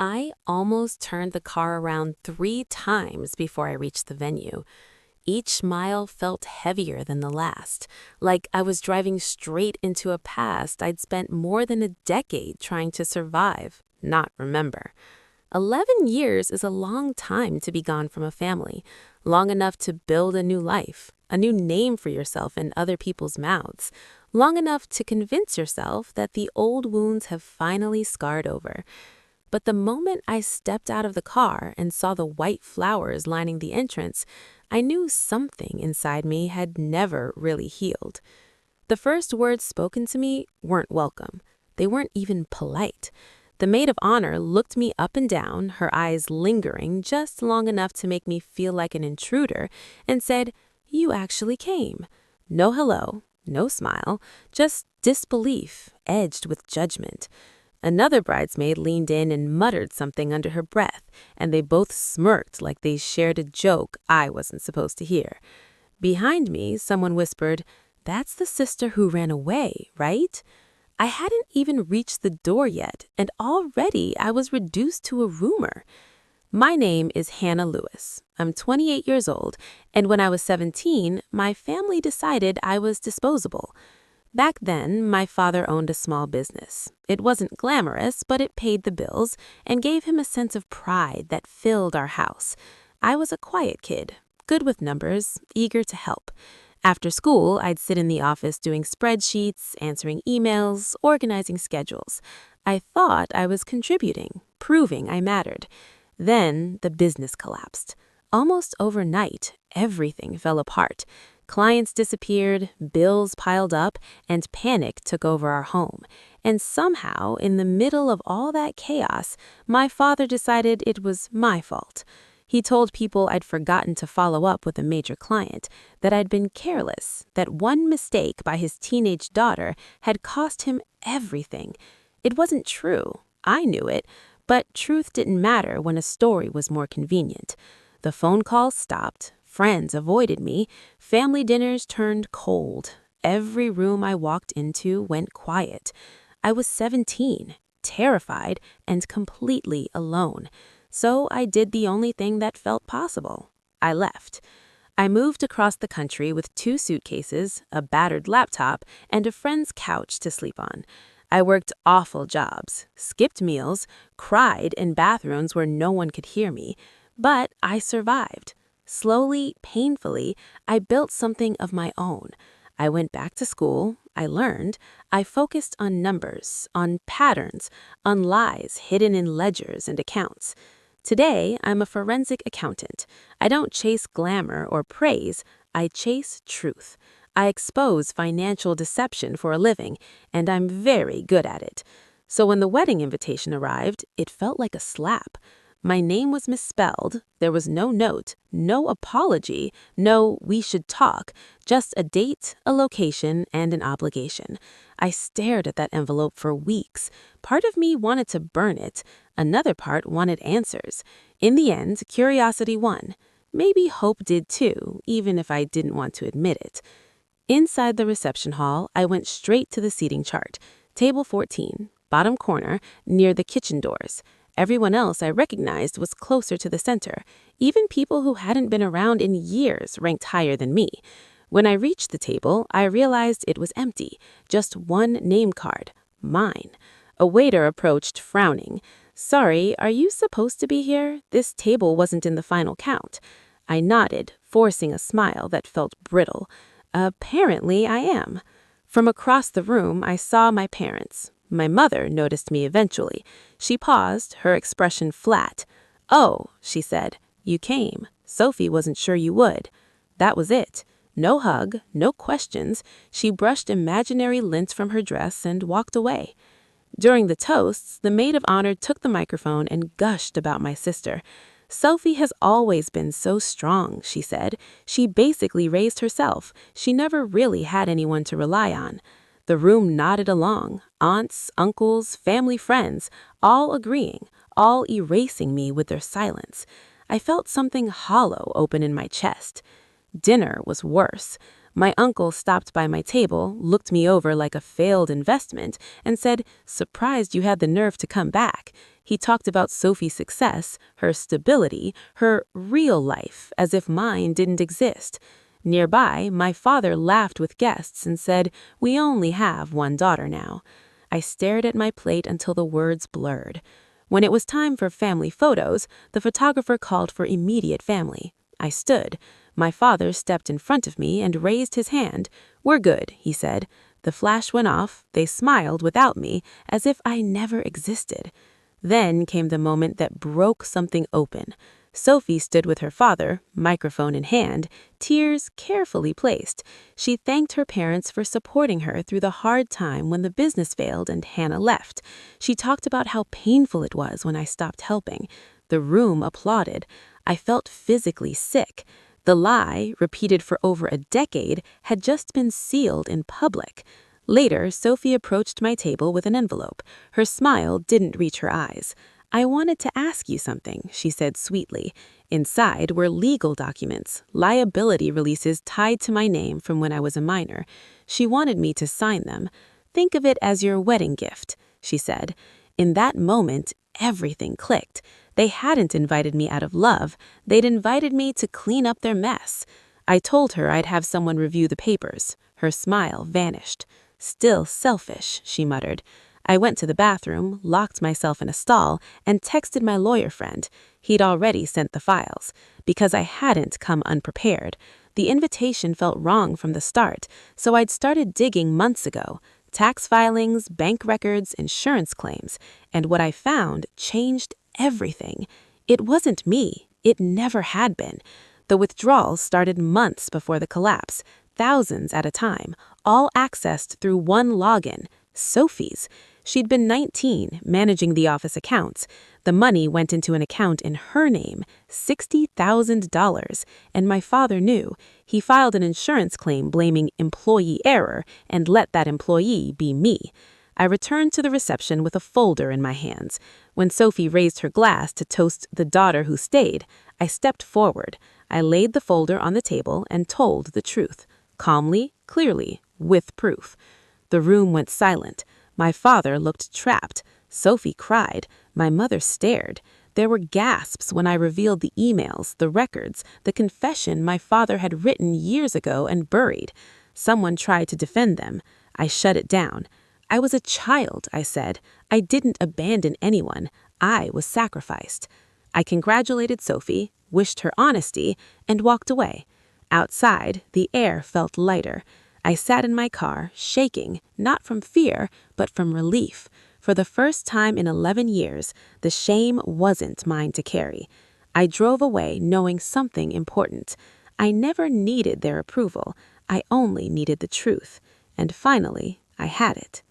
I almost turned the car around 3 times before I reached the venue. Each mile felt heavier than the last, like I was driving straight into a past I'd spent more than a decade trying to survive, not remember. 11 years is a long time to be gone from a family, long enough to build a new life, a new name for yourself in other people's mouths, long enough to convince yourself that the old wounds have finally scarred over. But the moment I stepped out of the car and saw the white flowers lining the entrance, I knew something inside me had never really healed. The first words spoken to me weren't welcome. They weren't even polite. The maid of honor looked me up and down, her eyes lingering just long enough to make me feel like an intruder, and said, "You actually came." No hello, no smile, just disbelief edged with judgment. Another bridesmaid leaned in and muttered something under her breath, and they both smirked like they shared a joke I wasn't supposed to hear. Behind me, someone whispered, "That's the sister who ran away, right?" I hadn't even reached the door yet, and already I was reduced to a rumor. My name is Hannah Lewis. I'm 28 years old, and when I was 17, my family decided I was disposable. Back then, my father owned a small business. It wasn't glamorous, but it paid the bills and gave him a sense of pride that filled our house. I was a quiet kid, good with numbers, eager to help. After school, I'd sit in the office doing spreadsheets, answering emails, organizing schedules. I thought I was contributing, proving I mattered. Then the business collapsed. Almost overnight, everything fell apart. Clients disappeared, bills piled up, and panic took over our home. And somehow, in the middle of all that chaos, my father decided it was my fault. He told people I'd forgotten to follow up with a major client, that I'd been careless, that one mistake by his teenage daughter had cost him everything. It wasn't true. I knew it, but truth didn't matter when a story was more convenient. The phone calls stopped. Friends avoided me. Family dinners turned cold. Every room I walked into went quiet. I was 17, terrified, and completely alone. So I did the only thing that felt possible. I left. I moved across the country with 2 suitcases, a battered laptop, and a friend's couch to sleep on. I worked awful jobs, skipped meals, cried in bathrooms where no one could hear me, but I survived. Slowly, painfully, I built something of my own. I went back to school, I learned, I focused on numbers, on patterns, on lies hidden in ledgers and accounts. Today, I'm a forensic accountant. I don't chase glamour or praise, I chase truth. I expose financial deception for a living, and I'm very good at it. So when the wedding invitation arrived, it felt like a slap. My name was misspelled, there was no note, no apology, no "we should talk," just a date, a location, and an obligation. I stared at that envelope for weeks. Part of me wanted to burn it, another part wanted answers. In the end, curiosity won. Maybe hope did too, even if I didn't want to admit it. Inside the reception hall, I went straight to the seating chart. Table 14, bottom corner, near the kitchen doors. Everyone else I recognized was closer to the center. Even people who hadn't been around in years ranked higher than me. When I reached the table, I realized it was empty. Just one name card. Mine. A waiter approached, frowning. "Sorry, are you supposed to be here? This table wasn't in the final count." I nodded, forcing a smile that felt brittle. "Apparently I am." From across the room, I saw my parents. My mother noticed me eventually. She paused, her expression flat. "Oh," she said, "you came. Sophie wasn't sure you would." That was it. No hug, no questions. She brushed imaginary lint from her dress and walked away. During the toasts, the maid of honor took the microphone and gushed about my sister. "Sophie has always been so strong," she said. "She basically raised herself. She never really had anyone to rely on." The room nodded along, aunts, uncles, family friends, all agreeing, all erasing me with their silence. I felt something hollow open in my chest. Dinner was worse. My uncle stopped by my table, looked me over like a failed investment, and said, "Surprised you had the nerve to come back." He talked about Sophie's success, her stability, her real life, as if mine didn't exist. Nearby, my father laughed with guests and said, "We only have one daughter now." I stared at my plate until the words blurred. When it was time for family photos, the photographer called for immediate family. I stood. My father stepped in front of me and raised his hand. "We're good," he said. The flash went off. They smiled without me, as if I never existed. Then came the moment that broke something open. Sophie stood with her father, microphone in hand, tears carefully placed. She thanked her parents for supporting her through the hard time when the business failed and Hannah left. She talked about how painful it was when I stopped helping. The room applauded. I felt physically sick. The lie, repeated for over a decade, had just been sealed in public. Later, Sophie approached my table with an envelope. Her smile didn't reach her eyes. "I wanted to ask you something," she said sweetly. Inside were legal documents, liability releases tied to my name from when I was a minor. She wanted me to sign them. "Think of it as your wedding gift," she said. In that moment, everything clicked. They hadn't invited me out of love. They'd invited me to clean up their mess. I told her I'd have someone review the papers. Her smile vanished. "Still selfish," she muttered. I went to the bathroom, locked myself in a stall, and texted my lawyer friend. He'd already sent the files. Because I hadn't come unprepared. The invitation felt wrong from the start, so I'd started digging months ago. Tax filings, bank records, insurance claims. And what I found changed everything. It wasn't me. It never had been. The withdrawals started months before the collapse, thousands at a time, all accessed through one login, Sophie's. She'd been 19, managing the office accounts. The money went into an account in her name, $60,000, and my father knew. He filed an insurance claim blaming employee error and let that employee be me. I returned to the reception with a folder in my hands. When Sophie raised her glass to toast the daughter who stayed, I stepped forward. I laid the folder on the table and told the truth, calmly, clearly, with proof. The room went silent. My father looked trapped. Sophie cried. My mother stared. There were gasps when I revealed the emails, the records, the confession my father had written years ago and buried. Someone tried to defend them. I shut it down. "I was a child," I said. "I didn't abandon anyone. I was sacrificed." I congratulated Sophie, wished her honesty, and walked away. Outside, the air felt lighter. I sat in my car, shaking, not from fear, but from relief. For the first time in 11 years, the shame wasn't mine to carry. I drove away knowing something important. I never needed their approval. I only needed the truth. And finally, I had it.